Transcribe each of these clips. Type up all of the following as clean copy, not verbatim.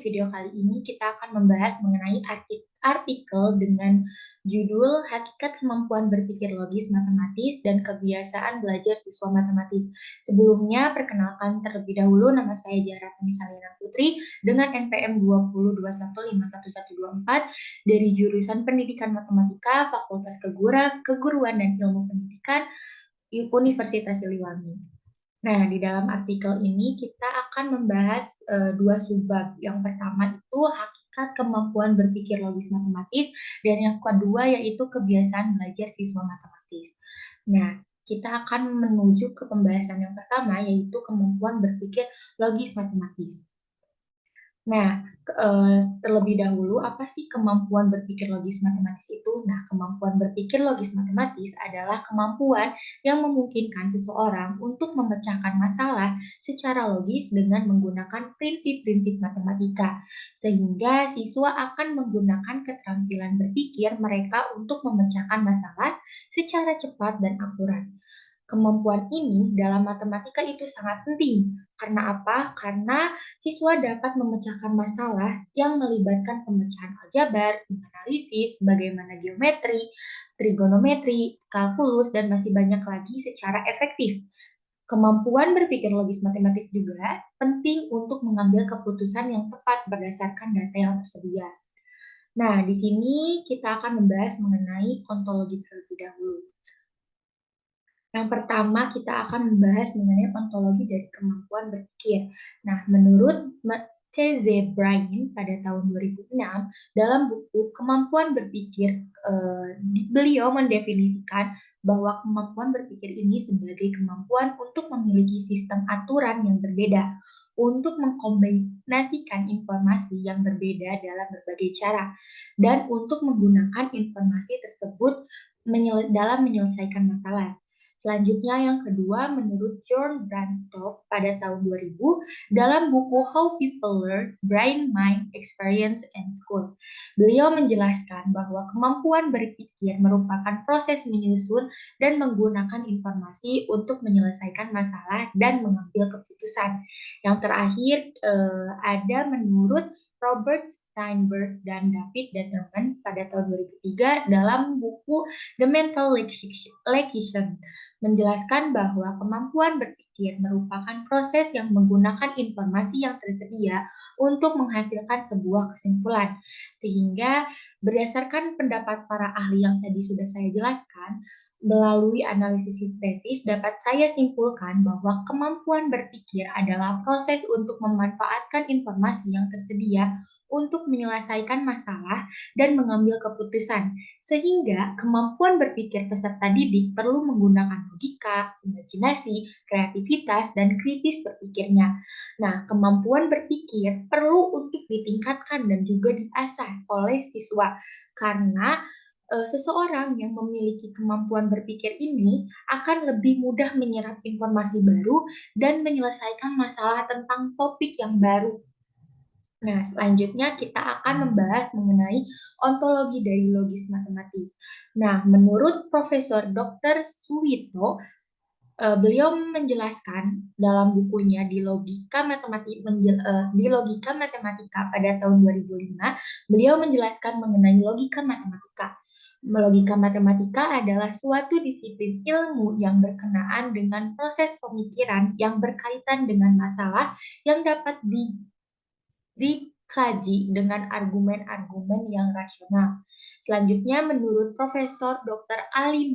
video kali ini kita akan membahas mengenai artikel dengan judul Hakikat Kemampuan Berpikir Logis Matematis dan Kebiasaan Belajar Siswa Matematis. Sebelumnya, perkenalkan terlebih dahulu nama saya Jara Salina Putri dengan NPM 2021511124 dari jurusan Pendidikan Matematika Fakultas Keguruan dan Ilmu Pendidikan Universitas Siliwangi. Nah, di dalam artikel ini kita akan membahas dua subbab. Yang pertama itu hakikat kemampuan berpikir logis matematis dan yang kedua yaitu kebiasaan belajar siswa matematis. Nah, kita akan menuju ke pembahasan yang pertama yaitu kemampuan berpikir logis matematis. Nah, terlebih dahulu, apa sih kemampuan berpikir logis matematis itu? Nah, kemampuan berpikir logis matematis adalah kemampuan yang memungkinkan seseorang untuk memecahkan masalah secara logis dengan menggunakan prinsip-prinsip matematika, sehingga siswa akan menggunakan keterampilan berpikir mereka untuk memecahkan masalah secara cepat dan akurat. Kemampuan ini dalam matematika itu sangat penting. Karena apa? Karena siswa dapat memecahkan masalah yang melibatkan pemecahan aljabar, analisis, bagaimana geometri, trigonometri, kalkulus, dan masih banyak lagi secara efektif. Kemampuan berpikir logis matematis juga penting untuk mengambil keputusan yang tepat berdasarkan data yang tersedia. Nah, di sini kita akan membahas mengenai ontologi terlebih dahulu. Yang pertama, kita akan membahas mengenai ontologi dari kemampuan berpikir. Nah, menurut C.Z. Bryan pada tahun 2006, dalam buku Kemampuan Berpikir, beliau mendefinisikan bahwa kemampuan berpikir ini sebagai kemampuan untuk memiliki sistem aturan yang berbeda, untuk mengkombinasikan informasi yang berbeda dalam berbagai cara, dan untuk menggunakan informasi tersebut dalam menyelesaikan masalah. Selanjutnya yang kedua, menurut John Branstad pada tahun 2000 dalam buku How People Learn, Brain, Mind, Experience, and School. Beliau menjelaskan bahwa kemampuan berpikir merupakan proses menyusun dan menggunakan informasi untuk menyelesaikan masalah dan mengambil keputusan. Yang terakhir ada menurut Robert Steinberg dan David Letterman pada tahun 2003 dalam buku The Mental Legislation menjelaskan bahwa kemampuan berpikir merupakan proses yang menggunakan informasi yang tersedia untuk menghasilkan sebuah kesimpulan. Sehingga berdasarkan pendapat para ahli yang tadi sudah saya jelaskan, melalui analisis sintesis dapat saya simpulkan bahwa kemampuan berpikir adalah proses untuk memanfaatkan informasi yang tersedia untuk menyelesaikan masalah dan mengambil keputusan, sehingga kemampuan berpikir peserta didik perlu menggunakan logika, imajinasi, kreativitas, dan kritis berpikirnya. Nah, kemampuan berpikir perlu untuk ditingkatkan dan juga diasah oleh siswa, karena seseorang yang memiliki kemampuan berpikir ini akan lebih mudah menyerap informasi baru dan menyelesaikan masalah tentang topik yang baru. Nah, selanjutnya kita akan membahas mengenai ontologi dari logis matematis. Nah, menurut Profesor Dr. Suwito, beliau menjelaskan dalam bukunya di Logika Matematika pada tahun 2005, beliau menjelaskan mengenai logika matematika. Logika matematika adalah suatu disiplin ilmu yang berkenaan dengan proses pemikiran yang berkaitan dengan masalah yang dapat dikaji dengan argumen-argumen yang rasional. Selanjutnya, menurut Profesor Dr. Ali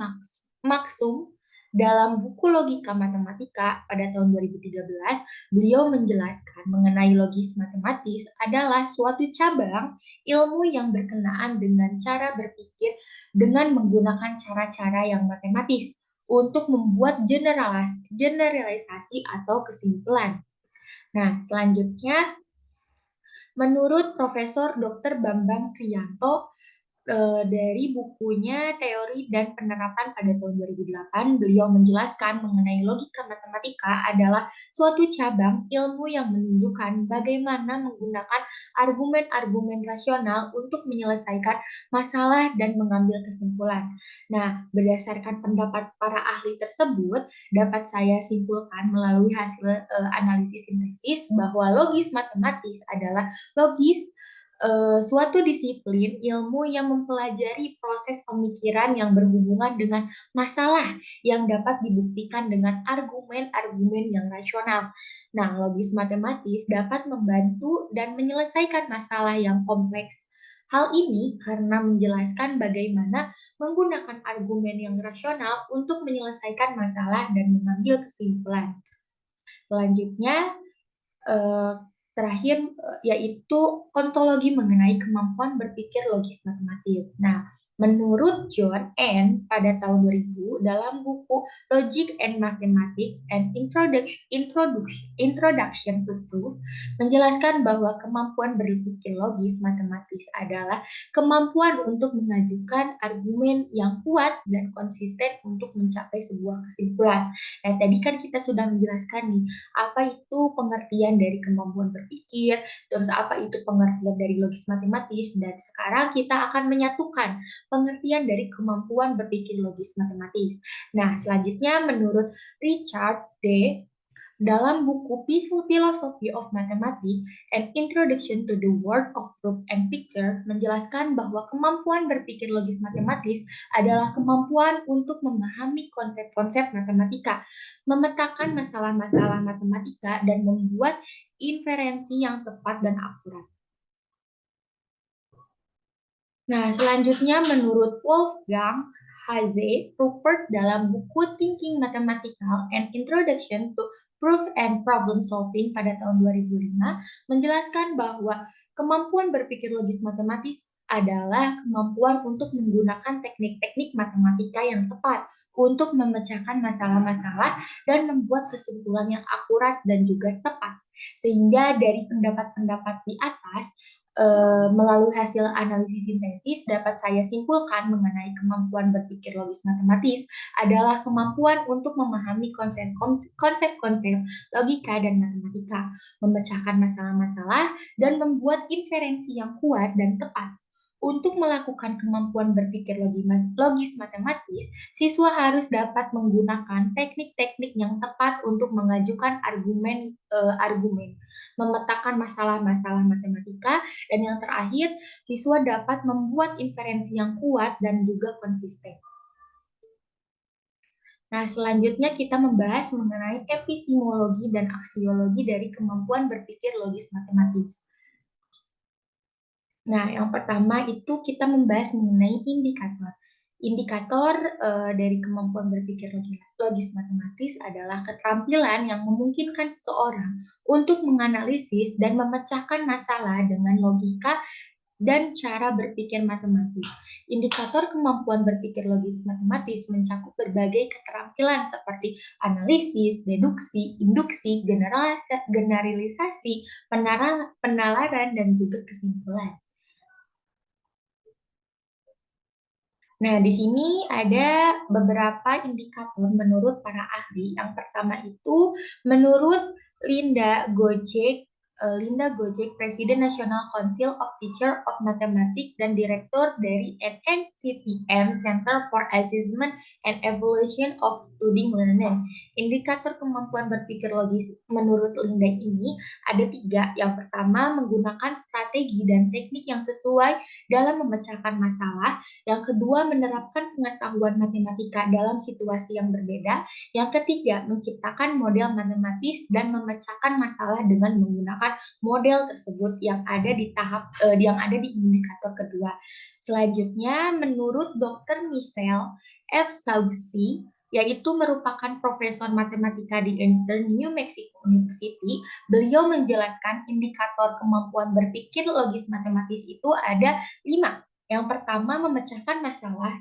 Maksum, dalam buku Logika Matematika pada tahun 2013, beliau menjelaskan mengenai logis matematis adalah suatu cabang ilmu yang berkenaan dengan cara berpikir dengan menggunakan cara-cara yang matematis untuk membuat generalisasi atau kesimpulan. Nah, selanjutnya menurut Profesor Dr. Bambang Kriyanto, dari bukunya Teori dan Penerapan pada tahun 2008, beliau menjelaskan mengenai logika matematika adalah suatu cabang ilmu yang menunjukkan bagaimana menggunakan argumen-argumen rasional untuk menyelesaikan masalah dan mengambil kesimpulan. Nah, berdasarkan pendapat para ahli tersebut, dapat saya simpulkan melalui hasil analisis sintesis bahwa logis matematis adalah logis suatu disiplin ilmu yang mempelajari proses pemikiran yang berhubungan dengan masalah yang dapat dibuktikan dengan argumen-argumen yang rasional. Nah, logis matematis dapat membantu dan menyelesaikan masalah yang kompleks. Hal ini karena menjelaskan bagaimana menggunakan argumen yang rasional untuk menyelesaikan masalah dan mengambil kesimpulan. Selanjutnya, eh, terakhir yaitu ontologi mengenai kemampuan berpikir logis matematis. Nah, menurut John N. pada tahun 2000 dalam buku Logic and Mathematics and Introduction to Proof menjelaskan bahwa kemampuan berpikir logis matematis adalah kemampuan untuk mengajukan argumen yang kuat dan konsisten untuk mencapai sebuah kesimpulan. Nah, tadi kan kita sudah menjelaskan nih apa itu pengertian dari kemampuan berpikir, terus apa itu pengertian dari logis matematis, dan sekarang kita akan menyatukan pengertian dari kemampuan berpikir logis matematis. Nah, selanjutnya menurut Richard D. dalam buku Philosophy of Mathematics and Introduction to the World of Proof and Picture menjelaskan bahwa kemampuan berpikir logis matematis adalah kemampuan untuk memahami konsep-konsep matematika, memetakan masalah-masalah matematika, dan membuat inferensi yang tepat dan akurat. Nah, selanjutnya menurut Wolfgang Haze Rupert dalam buku Thinking Mathematical and Introduction to Proof and Problem Solving pada tahun 2005 menjelaskan bahwa kemampuan berpikir logis matematis adalah kemampuan untuk menggunakan teknik-teknik matematika yang tepat untuk memecahkan masalah-masalah dan membuat kesimpulan yang akurat dan juga tepat. Sehingga dari pendapat-pendapat di atas, melalui hasil analisis sintesis dapat saya simpulkan mengenai kemampuan berpikir logis matematis adalah kemampuan untuk memahami konsep-konsep logika dan matematika, memecahkan masalah-masalah, dan membuat inferensi yang kuat dan tepat. Untuk melakukan kemampuan berpikir logis matematis, siswa harus dapat menggunakan teknik-teknik yang tepat untuk mengajukan argumen, memetakan masalah-masalah matematika, dan yang terakhir, siswa dapat membuat inferensi yang kuat dan juga konsisten. Nah, selanjutnya kita membahas mengenai epistemologi dan aksiologi dari kemampuan berpikir logis matematis. Nah, yang pertama itu kita membahas mengenai indikator. Indikator dari kemampuan berpikir logis matematis adalah keterampilan yang memungkinkan seseorang untuk menganalisis dan memecahkan masalah dengan logika dan cara berpikir matematis. Indikator kemampuan berpikir logis matematis mencakup berbagai keterampilan seperti analisis, deduksi, induksi, generalisasi, penalaran, dan juga kesimpulan. Nah, di sini ada beberapa indikator menurut para ahli. Yang pertama itu menurut Linda Gojek, Presiden National Council of Teacher of Mathematics dan Direktur dari NNCTM Center for Assessment and Evaluation of Student Learning. Indikator kemampuan berpikir logis menurut Linda ini ada 3. Yang pertama, menggunakan strategi dan teknik yang sesuai dalam memecahkan masalah. Yang kedua, menerapkan pengetahuan matematika dalam situasi yang berbeda. Yang ketiga, menciptakan model matematis dan memecahkan masalah dengan menggunakan model tersebut yang ada di indikator kedua. Selanjutnya, menurut Dr. Michelle F. Saucy, yaitu merupakan profesor matematika di Eastern New Mexico University, beliau menjelaskan indikator kemampuan berpikir logis matematis itu ada 5. Yang pertama, memecahkan masalah.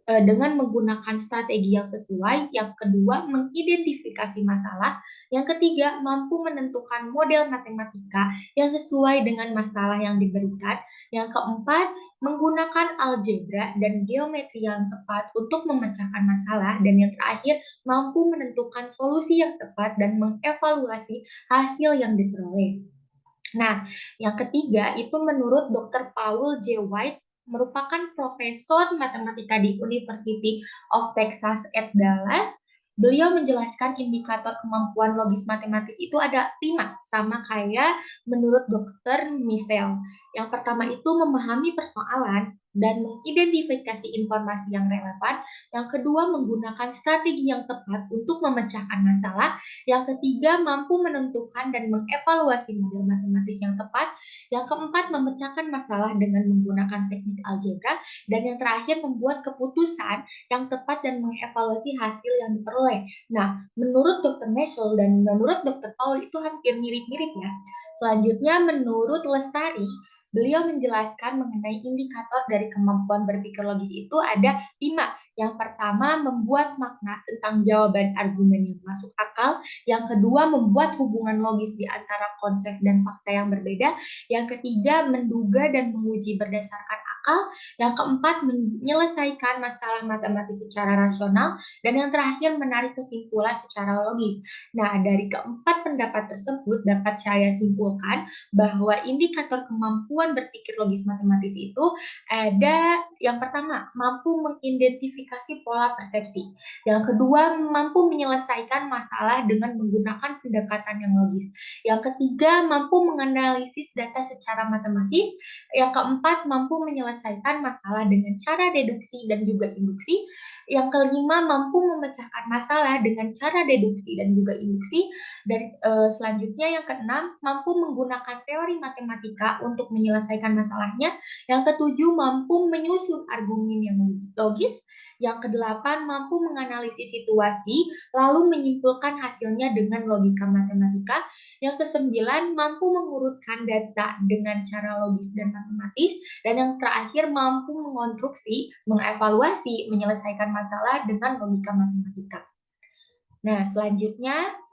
dengan menggunakan strategi yang sesuai, yang kedua mengidentifikasi masalah, yang ketiga mampu menentukan model matematika yang sesuai dengan masalah yang diberikan, yang keempat menggunakan algebra dan geometri yang tepat untuk memecahkan masalah, dan yang terakhir mampu menentukan solusi yang tepat dan mengevaluasi hasil yang diperoleh. Nah, yang ketiga itu menurut Dr. Paul J. White, merupakan profesor matematika di University of Texas at Dallas. Beliau menjelaskan indikator kemampuan logis matematis itu ada 5, sama kayak menurut Dr. Michel. Yang pertama itu memahami persoalan dan mengidentifikasi informasi yang relevan. Yang kedua, menggunakan strategi yang tepat untuk memecahkan masalah. Yang ketiga, mampu menentukan dan mengevaluasi model matematis yang tepat. Yang keempat, memecahkan masalah dengan menggunakan teknik algebra. Dan yang terakhir, membuat keputusan yang tepat dan mengevaluasi hasil yang diperoleh. Nah, menurut Dr. Meschel dan menurut Dr. Paul itu hampir mirip-mirip ya. Selanjutnya, menurut Lestari, beliau menjelaskan mengenai indikator dari kemampuan berpikir logis itu ada 5. Yang pertama, membuat makna tentang jawaban argumen yang masuk akal. Yang kedua, membuat hubungan logis di antara konsep dan fakta yang berbeda. Yang ketiga, menduga dan menguji berdasarkan akal. Yang keempat, menyelesaikan masalah matematis secara rasional. Dan yang terakhir, menarik kesimpulan secara logis. Nah, dari keempat pendapat tersebut dapat saya simpulkan bahwa indikator kemampuan berpikir logis matematis itu ada yang pertama, mampu mengidentifikasi pola persepsi. Yang kedua, mampu menyelesaikan masalah dengan menggunakan pendekatan yang logis. Yang ketiga, mampu menganalisis data secara matematis. Yang keempat, mampu menyelesaikan masalah dengan cara deduksi dan juga induksi. Yang kelima, mampu memecahkan masalah dengan cara deduksi dan juga induksi. Dan selanjutnya yang keenam, mampu menggunakan teori matematika untuk menyelesaikan masalahnya. Yang ketujuh, mampu menyusun argumen yang logis. Yang kedelapan, mampu menganalisis situasi, lalu menyimpulkan hasilnya dengan logika matematika. Yang kesembilan, mampu mengurutkan data dengan cara logis dan matematis. Dan yang terakhir, mampu mengonstruksi, mengevaluasi, menyelesaikan masalah dengan logika matematika. Nah, selanjutnya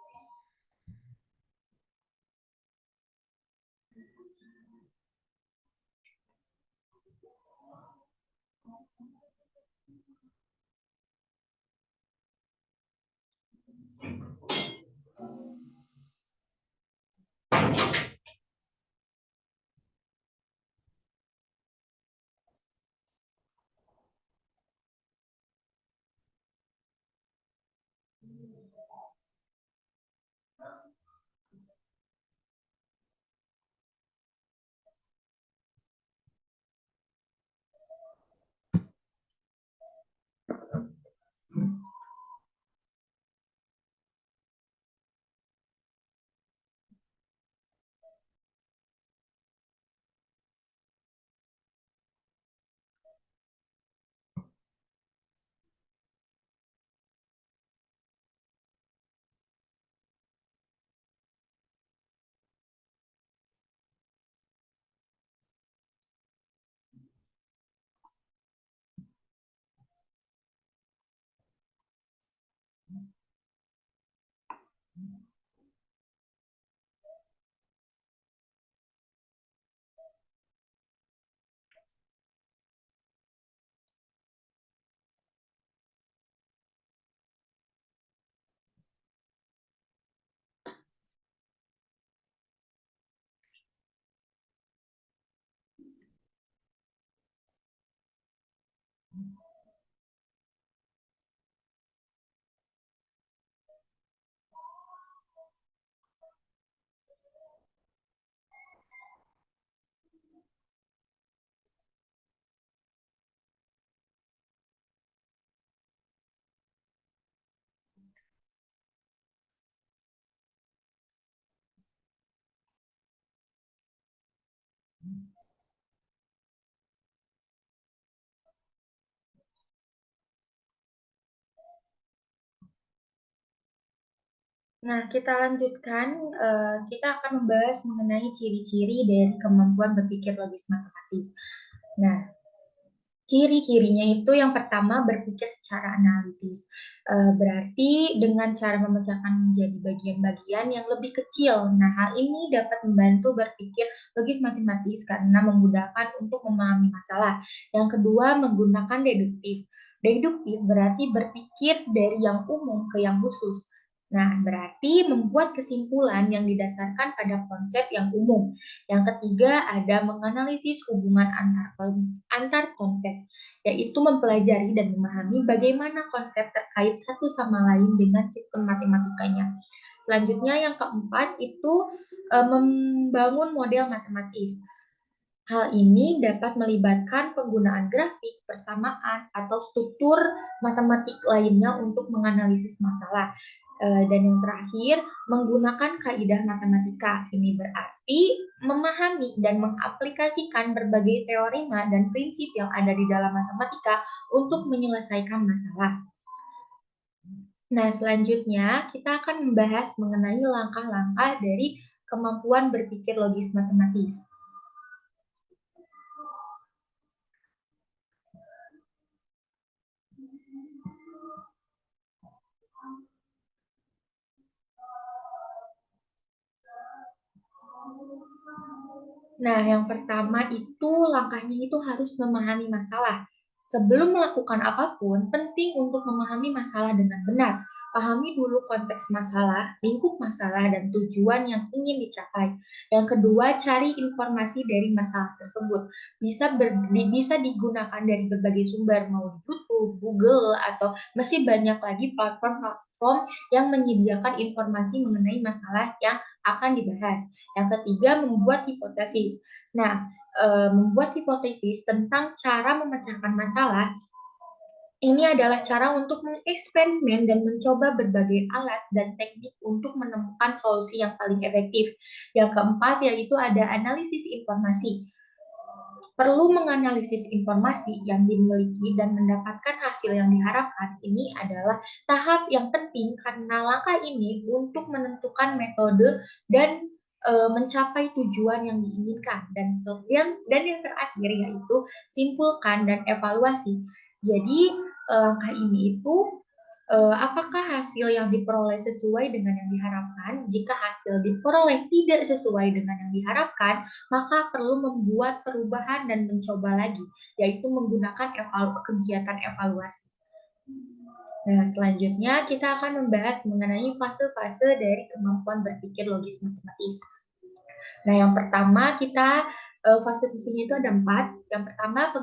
Nah, kita lanjutkan. Kita akan membahas mengenai ciri-ciri dari kemampuan berpikir logis matematis. Nah, Ciri-cirinya itu yang pertama berpikir secara analitis. Berarti dengan cara memecahkan menjadi bagian-bagian yang lebih kecil. Nah, hal ini dapat membantu berpikir logis matematis karena memudahkan untuk memahami masalah. Yang kedua, menggunakan deduktif. Deduktif berarti berpikir dari yang umum ke yang khusus. Nah, berarti membuat kesimpulan yang didasarkan pada konsep yang umum. Yang ketiga, ada menganalisis hubungan antar konsep, yaitu mempelajari dan memahami bagaimana konsep terkait satu sama lain dengan sistem matematikanya. Selanjutnya yang keempat itu membangun model matematis. Hal ini dapat melibatkan penggunaan grafik, persamaan, atau struktur matematik lainnya untuk menganalisis masalah. Dan yang terakhir, menggunakan kaidah matematika. Ini berarti memahami dan mengaplikasikan berbagai teorema dan prinsip yang ada di dalam matematika untuk menyelesaikan masalah. Nah, selanjutnya kita akan membahas mengenai langkah-langkah dari kemampuan berpikir logis matematis. Nah, yang pertama itu langkahnya itu harus memahami masalah. Sebelum melakukan apapun, penting untuk memahami masalah dengan benar. Pahami dulu konteks masalah, lingkup masalah, dan tujuan yang ingin dicapai. Yang kedua, cari informasi dari masalah tersebut. Bisa digunakan dari berbagai sumber, mau di YouTube, Google, atau masih banyak lagi platform-platform yang menyediakan informasi mengenai masalah yang akan dibahas. Yang ketiga, membuat hipotesis. Nah, membuat hipotesis tentang cara memecahkan masalah ini adalah cara untuk mengeksperimen dan mencoba berbagai alat dan teknik untuk menemukan solusi yang paling efektif. Yang keempat yaitu ada analisis informasi. Perlu menganalisis informasi yang dimiliki dan mendapatkan hasil yang diharapkan. Ini adalah tahap yang penting karena langkah ini untuk menentukan metode dan mencapai tujuan yang diinginkan. Dan yang terakhir yaitu simpulkan dan evaluasi. Jadi langkah ini itu apakah hasil yang diperoleh sesuai dengan yang diharapkan? Jika hasil diperoleh tidak sesuai dengan yang diharapkan, maka perlu membuat perubahan dan mencoba lagi, yaitu menggunakan kegiatan evaluasi. Nah, selanjutnya kita akan membahas mengenai fase-fase dari kemampuan berpikir logis matematis. Nah, yang pertama kita fase-fasenya itu ada 4. Yang pertama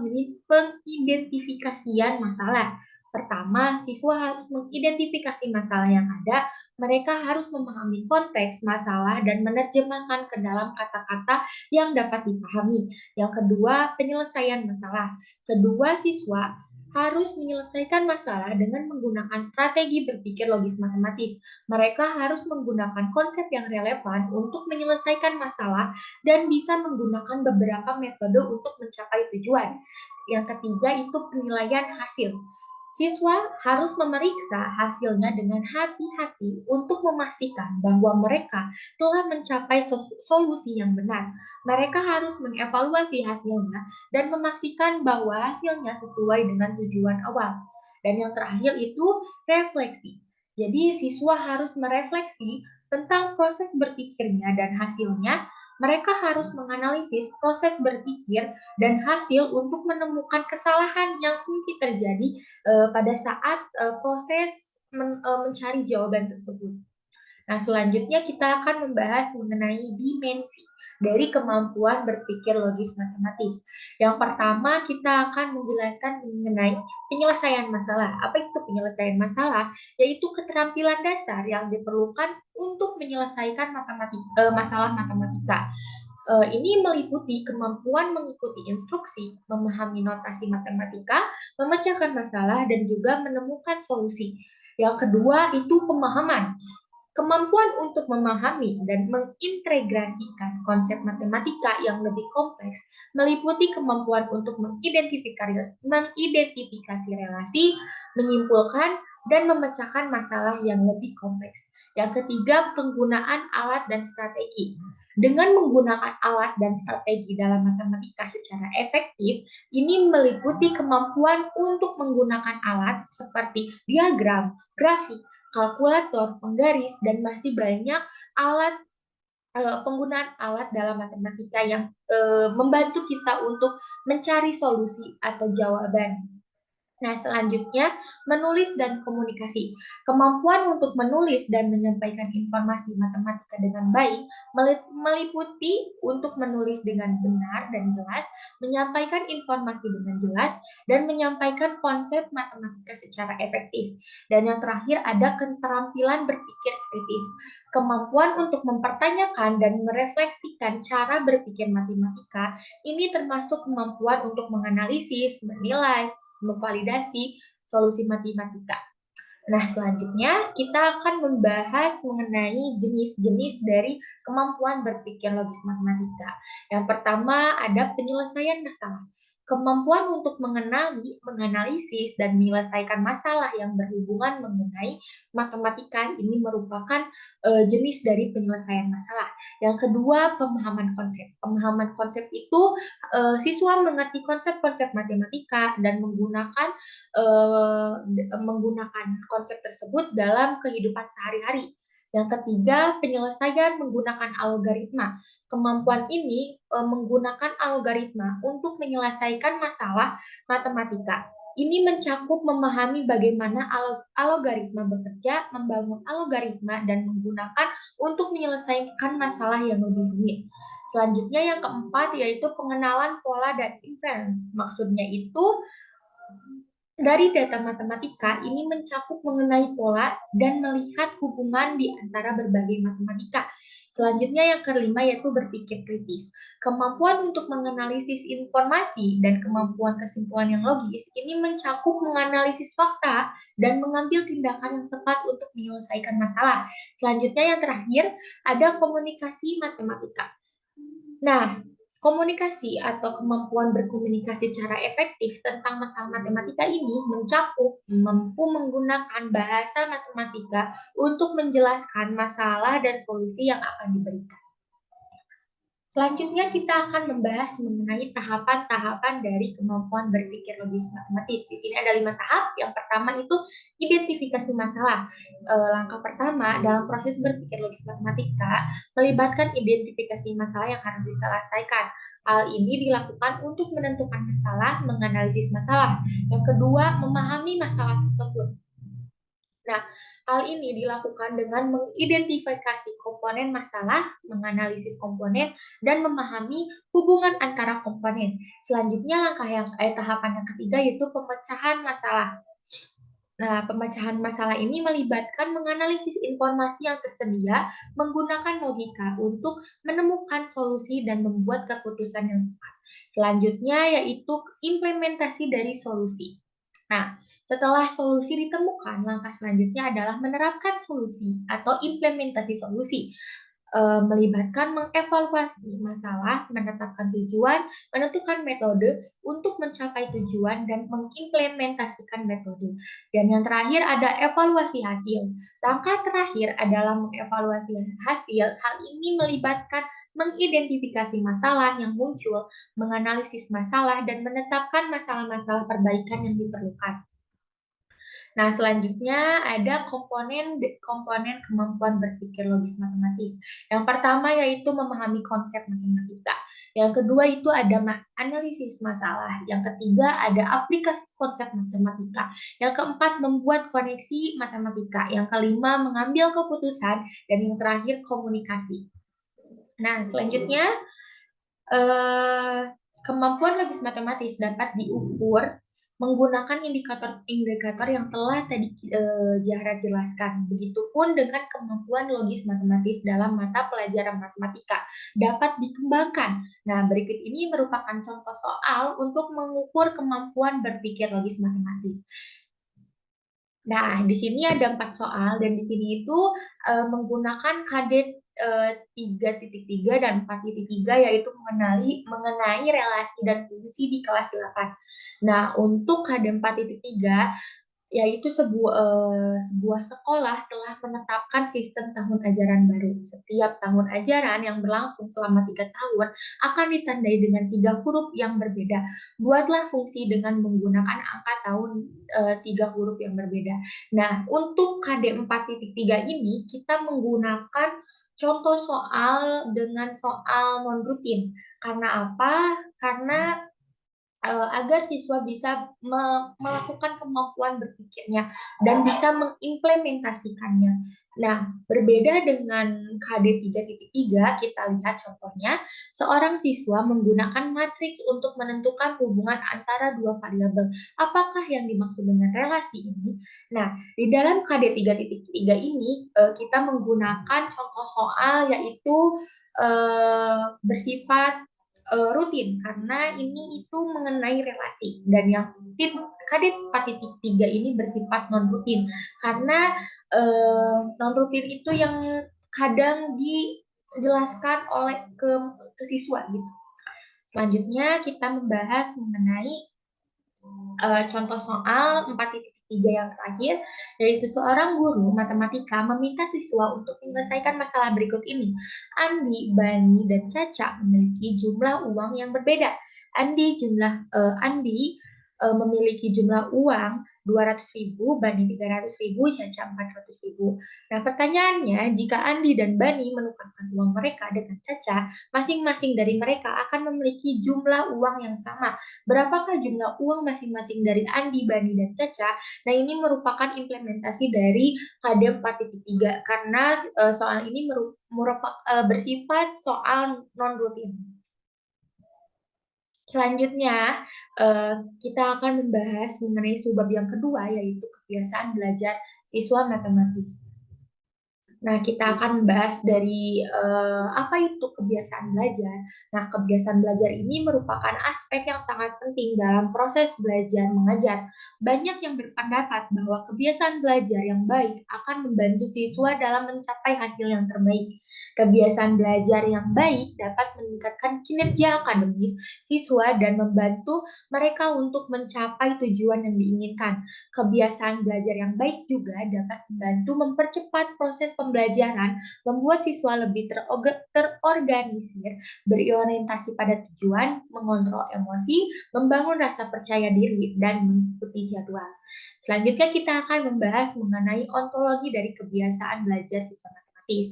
pengidentifikasian masalah. Pertama, siswa harus mengidentifikasi masalah yang ada. Mereka harus memahami konteks masalah dan menerjemahkan ke dalam kata-kata yang dapat dipahami. Yang kedua, penyelesaian masalah. Kedua, siswa harus menyelesaikan masalah dengan menggunakan strategi berpikir logis matematis. Mereka harus menggunakan konsep yang relevan untuk menyelesaikan masalah dan bisa menggunakan beberapa metode untuk mencapai tujuan. Yang ketiga itu penilaian hasil. Siswa harus memeriksa hasilnya dengan hati-hati untuk memastikan bahwa mereka telah mencapai solusi yang benar. Mereka harus mengevaluasi hasilnya dan memastikan bahwa hasilnya sesuai dengan tujuan awal. Dan yang terakhir itu refleksi. Jadi siswa harus merefleksi tentang proses berpikirnya dan hasilnya. Mereka harus menganalisis proses berpikir dan hasil untuk menemukan kesalahan yang mungkin terjadi pada saat proses mencari jawaban tersebut. Nah, selanjutnya kita akan membahas mengenai dimensi dari kemampuan berpikir logis matematis. Yang pertama, kita akan menjelaskan mengenai penyelesaian masalah. Apa itu penyelesaian masalah? Yaitu keterampilan dasar yang diperlukan untuk menyelesaikan masalah matematika. Ini meliputi kemampuan mengikuti instruksi, memahami notasi matematika, memecahkan masalah, dan juga menemukan solusi. Yang kedua itu pemahaman. Kemampuan untuk memahami dan mengintegrasikan konsep matematika yang lebih kompleks meliputi kemampuan untuk mengidentifikasi relasi, menyimpulkan, dan memecahkan masalah yang lebih kompleks. Yang ketiga, penggunaan alat dan strategi. Dengan menggunakan alat dan strategi dalam matematika secara efektif, ini meliputi kemampuan untuk menggunakan alat seperti diagram, grafik, kalkulator, penggaris, dan masih banyak alat penggunaan alat dalam matematika yang membantu kita untuk mencari solusi atau jawaban. Nah, selanjutnya menulis dan komunikasi. Kemampuan untuk menulis dan menyampaikan informasi matematika dengan baik meliputi untuk menulis dengan benar dan jelas, menyampaikan informasi dengan jelas, dan menyampaikan konsep matematika secara efektif. Dan yang terakhir ada keterampilan berpikir kritis. Kemampuan untuk mempertanyakan dan merefleksikan cara berpikir matematika ini termasuk kemampuan untuk menganalisis, menilai, memvalidasi solusi matematika. Nah, selanjutnya kita akan membahas mengenai jenis-jenis dari kemampuan berpikir logis matematika. Yang pertama ada penyelesaian masalah. Kemampuan untuk mengenali, menganalisis, dan menyelesaikan masalah yang berhubungan mengenai matematika ini merupakan jenis dari penyelesaian masalah. Yang kedua, pemahaman konsep. Pemahaman konsep itu siswa mengerti konsep-konsep matematika dan menggunakan konsep tersebut dalam kehidupan sehari-hari. Yang ketiga, penyelesaian menggunakan algoritma. Kemampuan ini menggunakan algoritma untuk menyelesaikan masalah matematika. Ini mencakup memahami bagaimana algoritma bekerja, membangun algoritma, dan menggunakan untuk menyelesaikan masalah yang lebih rumit. Selanjutnya yang keempat yaitu pengenalan pola dan inference. Maksudnya itu dari data matematika ini mencakup mengenai pola dan melihat hubungan di antara berbagai matematika. Selanjutnya yang kelima yaitu berpikir kritis. Kemampuan untuk menganalisis informasi dan kemampuan kesimpulan yang logis ini mencakup menganalisis fakta dan mengambil tindakan yang tepat untuk menyelesaikan masalah. Selanjutnya yang terakhir ada komunikasi matematika. Nah, komunikasi atau kemampuan berkomunikasi secara efektif tentang masalah matematika ini mencakup mampu menggunakan bahasa matematika untuk menjelaskan masalah dan solusi yang akan diberikan. Selanjutnya kita akan membahas mengenai tahapan-tahapan dari kemampuan berpikir logis matematis. Di sini ada 5 tahap. Yang pertama itu identifikasi masalah. Langkah pertama dalam proses berpikir logis matematika melibatkan identifikasi masalah yang harus diselesaikan. Hal ini dilakukan untuk menentukan masalah, menganalisis masalah. Yang kedua, memahami masalah tersebut. Nah, hal ini dilakukan dengan mengidentifikasi komponen masalah, menganalisis komponen, dan memahami hubungan antara komponen. Selanjutnya, tahapan yang ketiga yaitu pemecahan masalah. Nah, pemecahan masalah ini melibatkan menganalisis informasi yang tersedia menggunakan logika untuk menemukan solusi dan membuat keputusan yang tepat. Selanjutnya yaitu implementasi dari solusi. Nah, setelah solusi ditemukan, langkah selanjutnya adalah menerapkan solusi atau implementasi solusi. Melibatkan mengevaluasi masalah, menetapkan tujuan, menentukan metode untuk mencapai tujuan, dan mengimplementasikan metode. Dan yang terakhir ada evaluasi hasil. Langkah terakhir adalah mengevaluasi hasil. Hal ini melibatkan mengidentifikasi masalah yang muncul, menganalisis masalah, dan menetapkan masalah-masalah perbaikan yang diperlukan. Nah, selanjutnya ada komponen kemampuan berpikir logis matematis. Yang pertama yaitu memahami konsep matematika. Yang kedua itu ada analisis masalah. Yang ketiga ada aplikasi konsep matematika. Yang keempat membuat koneksi matematika. Yang kelima mengambil keputusan dan yang terakhir komunikasi. Nah, selanjutnya kemampuan logis matematis dapat diukur menggunakan indikator yang telah tadi Zahra jelaskan. Begitupun dengan kemampuan logis matematis dalam mata pelajaran matematika dapat dikembangkan. Nah, berikut ini merupakan contoh soal untuk mengukur kemampuan berpikir logis matematis. Nah, di sini ada 4 soal dan di sini itu menggunakan KD 3.3 dan 4.3 yaitu mengenai relasi dan fungsi di kelas 8. Nah, untuk KD 4.3 yaitu sebuah sekolah telah menetapkan sistem tahun ajaran baru. Setiap tahun ajaran yang berlangsung selama 3 tahun akan ditandai dengan 3 huruf yang berbeda. Buatlah fungsi dengan menggunakan angka tahun 3 huruf yang berbeda. Nah, untuk KD 4.3 ini kita menggunakan contoh soal dengan soal non rutin. Karena apa? Karena agar siswa bisa melakukan kemampuan berpikirnya dan bisa mengimplementasikannya. Nah, berbeda dengan KD 3.3, kita lihat contohnya, seorang siswa menggunakan matriks untuk menentukan hubungan antara dua variabel. Apakah yang dimaksud dengan relasi ini? Nah, di dalam KD 3.3 ini, kita menggunakan contoh soal yaitu bersifat rutin karena ini itu mengenai relasi dan yang kadit 4.3 ini bersifat non rutin karena non rutin itu yang kadang dijelaskan oleh ke siswa gitu. Selanjutnya kita membahas mengenai contoh soal 4.3 yang terakhir, yaitu seorang guru matematika meminta siswa untuk menyelesaikan masalah berikut ini. Andi, Bani, dan Caca memiliki jumlah uang yang berbeda. Andi memiliki jumlah uang 200.000, Bani 300.000, Caca 400.000. Nah, pertanyaannya, jika Andi dan Bani menukarkan uang mereka dengan Caca, masing-masing dari mereka akan memiliki jumlah uang yang sama. Berapakah jumlah uang masing-masing dari Andi, Bani, dan Caca? Nah, ini merupakan implementasi dari KD 4.3 karena soal ini bersifat soal non-rutin. Selanjutnya, kita akan membahas mengenai subbab yang kedua, yaitu kebiasaan belajar siswa matematis. Nah, kita akan membahas dari apa itu kebiasaan belajar. Nah, kebiasaan belajar ini merupakan aspek yang sangat penting dalam proses belajar mengajar. Banyak yang berpendapat bahwa kebiasaan belajar yang baik akan membantu siswa dalam mencapai hasil yang terbaik. Kebiasaan belajar yang baik dapat meningkatkan kinerja akademis siswa dan membantu mereka untuk mencapai tujuan yang diinginkan. Kebiasaan belajar yang baik juga dapat membantu mempercepat proses pembelajaran, membuat siswa lebih terorganisir, berorientasi pada tujuan, mengontrol emosi, membangun rasa percaya diri, dan mengikuti jadwal. Selanjutnya kita akan membahas mengenai ontologi dari kebiasaan belajar siswa matematis.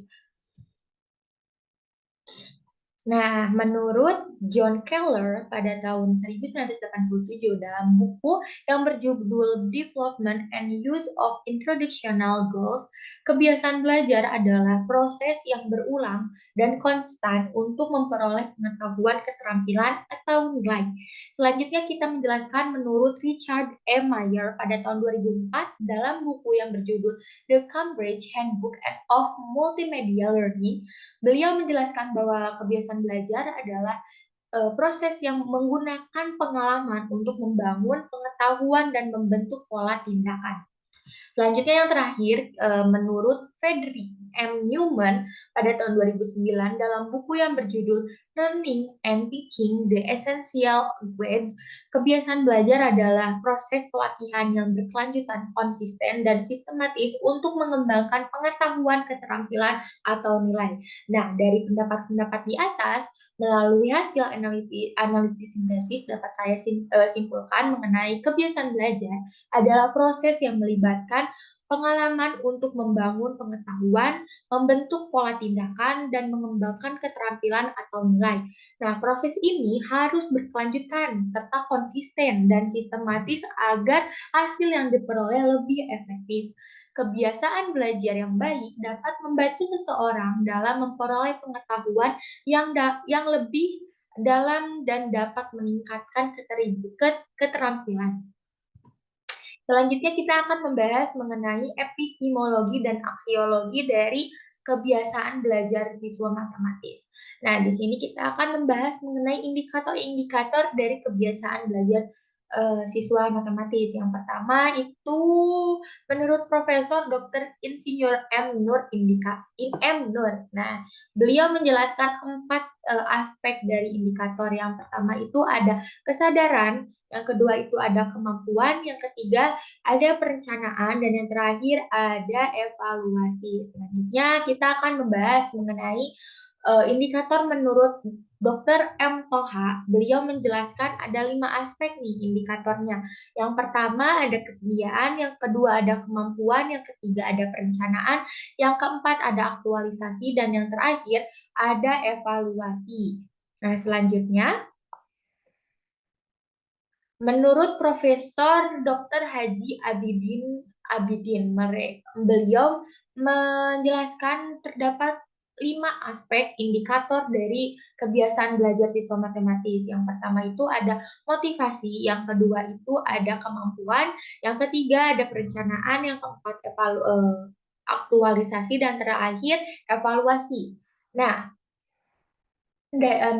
Nah, menurut John Keller pada tahun 1987 dalam buku yang berjudul Development and Use of Introductional Goals, kebiasaan belajar adalah proses yang berulang dan konstan untuk memperoleh pengetahuan, keterampilan, atau nilai. Selanjutnya kita menjelaskan menurut Richard E. Meyer pada tahun 2004 dalam buku yang berjudul The Cambridge Handbook of Multimedia Learning. Beliau menjelaskan bahwa kebiasaan belajar adalah proses yang menggunakan pengalaman untuk membangun pengetahuan dan membentuk pola tindakan. Selanjutnya yang terakhir, menurut Frederick M. Newman pada tahun 2009 dalam buku yang berjudul Learning and Teaching the Essential Guide, kebiasaan belajar adalah proses pelatihan yang berkelanjutan, konsisten, dan sistematis untuk mengembangkan pengetahuan, keterampilan, atau nilai. Nah, dari pendapat-pendapat di atas, melalui hasil analisis sintesis dapat saya simpulkan mengenai kebiasaan belajar adalah proses yang melibatkan pengalaman untuk membangun pengetahuan, membentuk pola tindakan, dan mengembangkan keterampilan atau nilai. Nah, proses ini harus berkelanjutan serta konsisten dan sistematis agar hasil yang diperoleh lebih efektif. Kebiasaan belajar yang baik dapat membantu seseorang dalam memperoleh pengetahuan yang lebih dalam dan dapat meningkatkan keterampilan. Selanjutnya kita akan membahas mengenai epistemologi dan aksiologi dari kebiasaan belajar siswa matematis. Nah, di sini kita akan membahas mengenai indikator-indikator dari kebiasaan belajar siswa matematis. Yang pertama itu menurut Profesor Dr. Insinyur M. Nur. Nah, beliau menjelaskan aspek dari indikator. Yang pertama itu ada kesadaran, yang kedua itu ada kemampuan, yang ketiga ada perencanaan, dan yang terakhir ada evaluasi. Selanjutnya kita akan membahas mengenai indikator menurut Dr. M. Toha. Beliau menjelaskan ada 5 aspek nih indikatornya. Yang pertama ada kesediaan, yang kedua ada kemampuan, yang ketiga ada perencanaan, yang keempat ada aktualisasi, dan yang terakhir ada evaluasi. Nah, selanjutnya menurut Profesor Dr. Haji Abidin, beliau menjelaskan terdapat 5 aspek indikator dari kebiasaan belajar siswa matematis. Yang pertama itu ada motivasi, yang kedua itu ada kemampuan, yang ketiga ada perencanaan, yang keempat aktualisasi, dan terakhir evaluasi. Nah,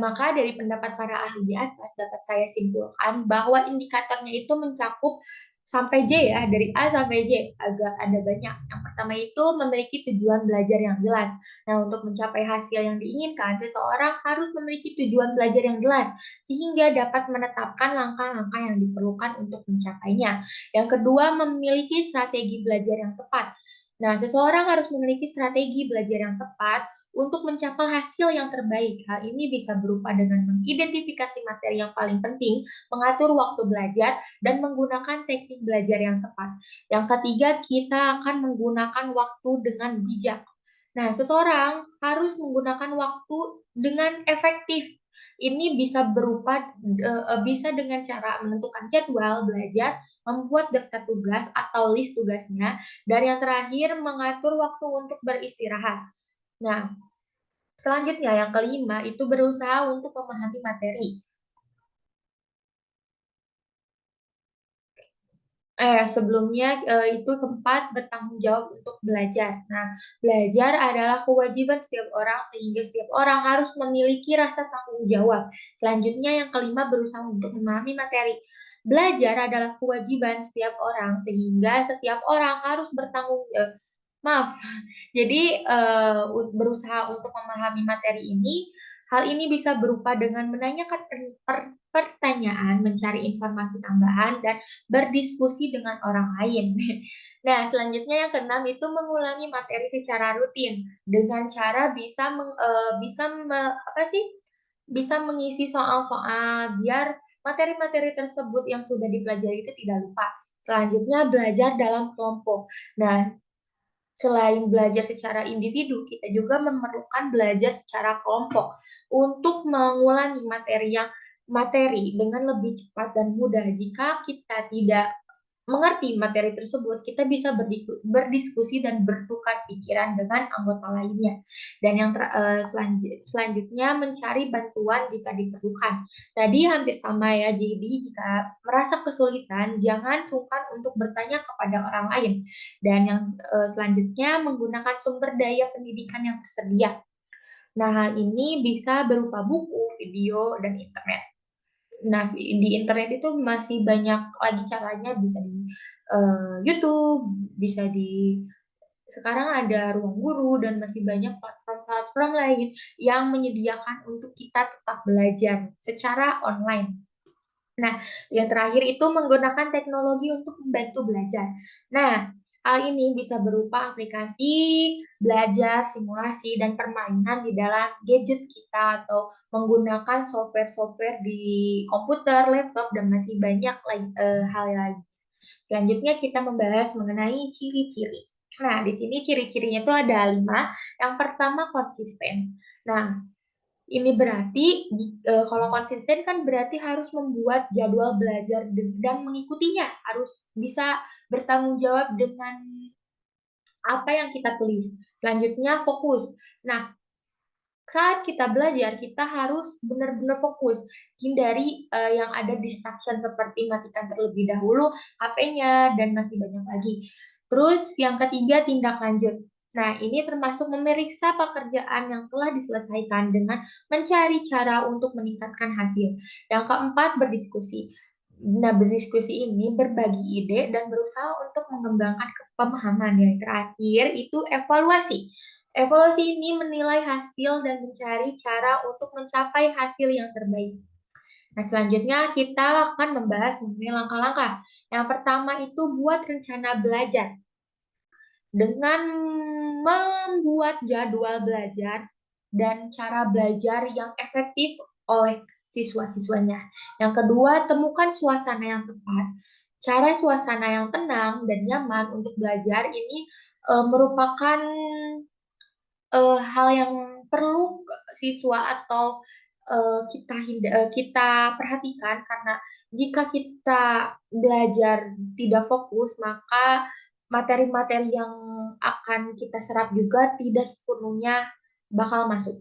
maka dari pendapat para ahli di atas dapat saya simpulkan bahwa indikatornya itu mencakup sampai J ya, dari A sampai J, agak ada banyak. Yang pertama itu memiliki tujuan belajar yang jelas. Nah, untuk mencapai hasil yang diinginkan, seseorang harus memiliki tujuan belajar yang jelas, sehingga dapat menetapkan langkah-langkah yang diperlukan untuk mencapainya. Yang kedua, memiliki strategi belajar yang tepat. Nah, seseorang harus memiliki strategi belajar yang tepat untuk mencapai hasil yang terbaik. Hal ini bisa berupa dengan mengidentifikasi materi yang paling penting, mengatur waktu belajar, dan menggunakan teknik belajar yang tepat. Yang ketiga, kita akan menggunakan waktu dengan bijak. Nah, seseorang harus menggunakan waktu dengan efektif. Ini bisa berupa bisa dengan cara menentukan jadwal belajar, membuat daftar tugas atau list tugasnya, dan yang terakhir mengatur waktu untuk beristirahat. Nah, selanjutnya, yang kelima itu berusaha untuk memahami materi. Sebelumnya itu keempat, bertanggung jawab untuk belajar. Nah, belajar adalah kewajiban setiap orang sehingga setiap orang harus memiliki rasa tanggung jawab. Selanjutnya, yang kelima, berusaha untuk memahami materi. Belajar adalah kewajiban setiap orang sehingga setiap orang harus bertanggung maaf. Jadi berusaha untuk memahami materi ini, hal ini bisa berupa dengan menanyakan pertanyaan, mencari informasi tambahan, dan berdiskusi dengan orang lain. Nah, selanjutnya yang keenam itu mengulangi materi secara rutin dengan cara bisa mengisi soal-soal biar materi-materi tersebut yang sudah dipelajari itu tidak lupa. Selanjutnya, belajar dalam kelompok. Nah, selain belajar secara individu, kita juga memerlukan belajar secara kelompok untuk mengulangi materi dengan lebih cepat dan mudah. Jika kita tidak mengerti materi tersebut, kita bisa berdiskusi dan bertukar pikiran dengan anggota lainnya. Dan yang selanjutnya mencari bantuan jika diperlukan. Tadi hampir sama ya, jadi jika merasa kesulitan, jangan sungkan untuk bertanya kepada orang lain. Dan yang selanjutnya menggunakan sumber daya pendidikan yang tersedia. Nah, hal ini bisa berupa buku, video, dan internet. Nah, di internet itu masih banyak lagi caranya, bisa di YouTube, bisa di sekarang ada Ruang Guru, dan masih banyak platform-platform lain yang menyediakan untuk kita tetap belajar secara online. Nah, yang terakhir itu menggunakan teknologi untuk membantu belajar. Nah, hal ini bisa berupa aplikasi, belajar, simulasi, dan permainan di dalam gadget kita atau menggunakan software-software di komputer, laptop, dan masih banyak hal lain. Selanjutnya kita membahas mengenai ciri-ciri. Nah, di sini ciri-cirinya itu ada 5. Yang pertama, konsisten. Nah, ini berarti kalau konsisten kan berarti harus membuat jadwal belajar dan mengikutinya, harus bisa bertanggung jawab dengan apa yang kita tulis. Selanjutnya, fokus. Nah, saat kita belajar, kita harus benar-benar fokus. Hindari yang ada distraction seperti matikan terlebih dahulu HP-nya dan masih banyak lagi. Terus yang ketiga, tindak lanjut. Nah, ini termasuk memeriksa pekerjaan yang telah diselesaikan dengan mencari cara untuk meningkatkan hasil. Yang keempat, berdiskusi. Nah, berdiskusi ini berbagi ide dan berusaha untuk mengembangkan pemahaman. Yang terakhir itu evaluasi. Evaluasi ini menilai hasil dan mencari cara untuk mencapai hasil yang terbaik. Nah, selanjutnya kita akan membahas mengenai langkah-langkah. Yang pertama itu buat rencana belajar. Dengan membuat jadwal belajar dan cara belajar yang efektif oleh siswa-siswanya. Yang kedua, temukan suasana yang tepat. Cara suasana yang tenang dan nyaman untuk belajar ini merupakan hal yang perlu siswa atau kita perhatikan, karena jika kita belajar tidak fokus, maka materi-materi yang akan kita serap juga tidak sepenuhnya bakal masuk.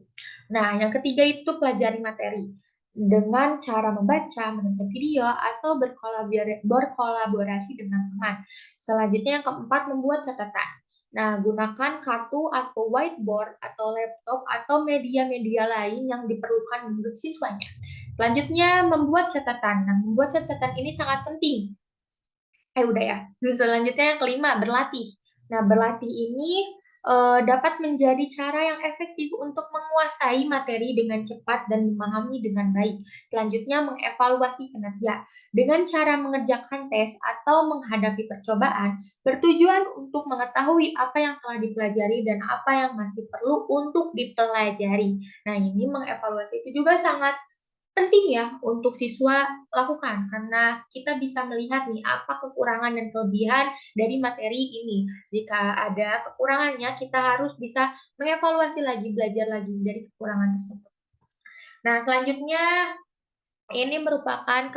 Nah, yang ketiga itu pelajari materi dengan cara membaca, menonton video, atau berkolaborasi dengan teman. Selanjutnya yang keempat, membuat catatan. Nah, gunakan kartu atau whiteboard atau laptop atau media-media lain yang diperlukan menurut siswanya. Selanjutnya, membuat catatan. Nah, membuat catatan ini sangat penting. Udah ya. Terus selanjutnya yang kelima, berlatih. Nah, berlatih ini dapat menjadi cara yang efektif untuk menguasai materi dengan cepat dan memahami dengan baik. Selanjutnya, mengevaluasi kinerja. Dengan cara mengerjakan tes atau menghadapi percobaan, bertujuan untuk mengetahui apa yang telah dipelajari dan apa yang masih perlu untuk dipelajari. Nah, ini mengevaluasi itu juga sangat penting ya untuk siswa lakukan, karena kita bisa melihat nih apa kekurangan dan kelebihan dari materi ini. Jika ada kekurangannya, kita harus bisa mengevaluasi lagi, belajar lagi dari kekurangan tersebut. Nah, selanjutnya ini merupakan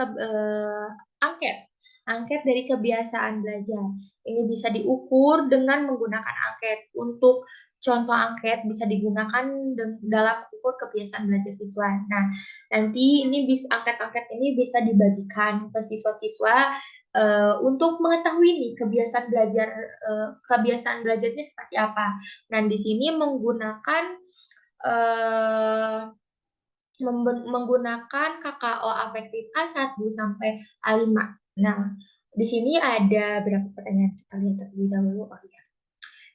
angket. Angket dari kebiasaan belajar. Ini bisa diukur dengan menggunakan angket. Untuk contoh angket bisa digunakan dalam ukur kebiasaan belajar siswa. Nah, nanti ini angket-angket ini bisa dibagikan ke siswa-siswa untuk mengetahui nih kebiasaan belajarnya seperti apa. Nah, di sini menggunakan KKO afektif A1 sampai A5. Nah, di sini ada berapa pertanyaan? Kita lihat terlebih dahulu. Oh, ya.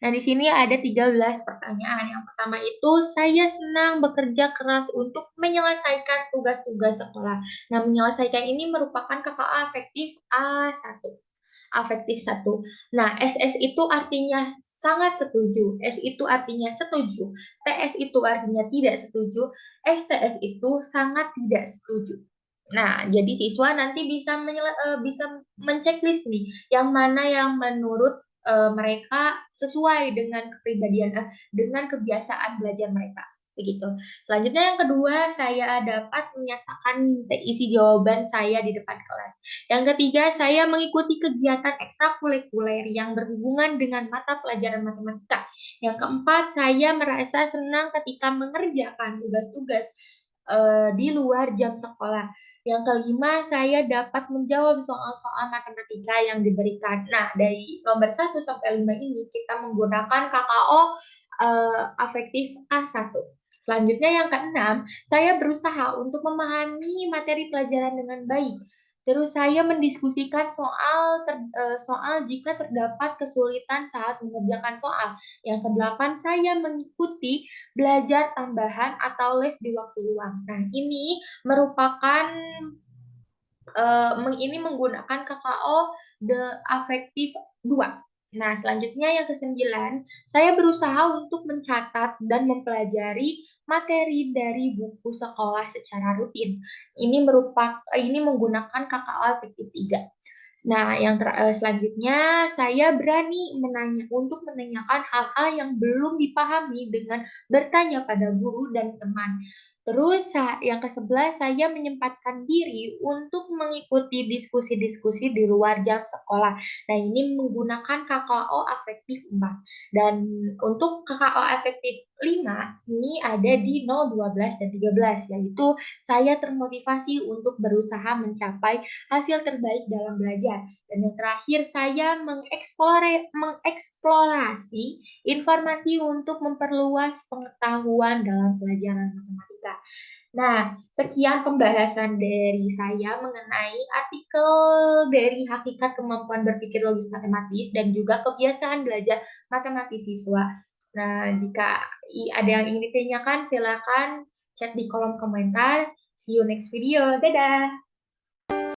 Nah, di sini ada 13 pertanyaan. Yang pertama itu, saya senang bekerja keras untuk menyelesaikan tugas-tugas sekolah. Nah, menyelesaikan ini merupakan KKO afektif A1. Afektif 1. Nah, SS itu artinya sangat setuju, S itu artinya setuju, TS itu artinya tidak setuju, STS itu sangat tidak setuju. Nah, jadi siswa nanti bisa menceklis nih, yang mana yang menurut mereka sesuai dengan dengan kebiasaan belajar mereka. Begitu. Selanjutnya yang kedua, saya dapat menyatakan isi jawaban saya di depan kelas. Yang ketiga, saya mengikuti kegiatan ekstrakurikuler yang berhubungan dengan mata pelajaran matematika. Yang keempat, saya merasa senang ketika mengerjakan tugas-tugas di luar jam sekolah. Yang kelima, saya dapat menjawab soal-soal matematika yang diberikan. Nah, dari nomor 1 sampai 5 ini kita menggunakan KKO afektif A1. Selanjutnya yang keenam, saya berusaha untuk memahami materi pelajaran dengan baik. Terus saya mendiskusikan soal jika terdapat kesulitan saat mengerjakan soal. Yang kedelapan, saya mengikuti belajar tambahan atau les di waktu luang. Nah, ini merupakan ini menggunakan KKO The Affective 2. Nah, selanjutnya yang kesembilan, saya berusaha untuk mencatat dan mempelajari materi dari buku sekolah secara rutin. Ini menggunakan KKO Affective 3. Nah, selanjutnya saya berani untuk menanyakan hal-hal yang belum dipahami dengan bertanya pada guru dan teman. Terus yang ke-11, saya menyempatkan diri untuk mengikuti diskusi-diskusi di luar jam sekolah. Nah, ini menggunakan KKO afektif 4. Dan untuk KKO afektif 5, ini ada di 0, 12, dan 13, yaitu saya termotivasi untuk berusaha mencapai hasil terbaik dalam belajar. Dan yang terakhir, saya mengeksplorasi informasi untuk memperluas pengetahuan dalam pelajaran matematika. Nah, sekian pembahasan dari saya mengenai artikel dari Hakikat Kemampuan Berpikir Logis Matematis dan juga kebiasaan belajar matematis siswa. Nah, jika ada yang ingin ditanyakan, silakan chat di kolom komentar. See you next video. Dadah!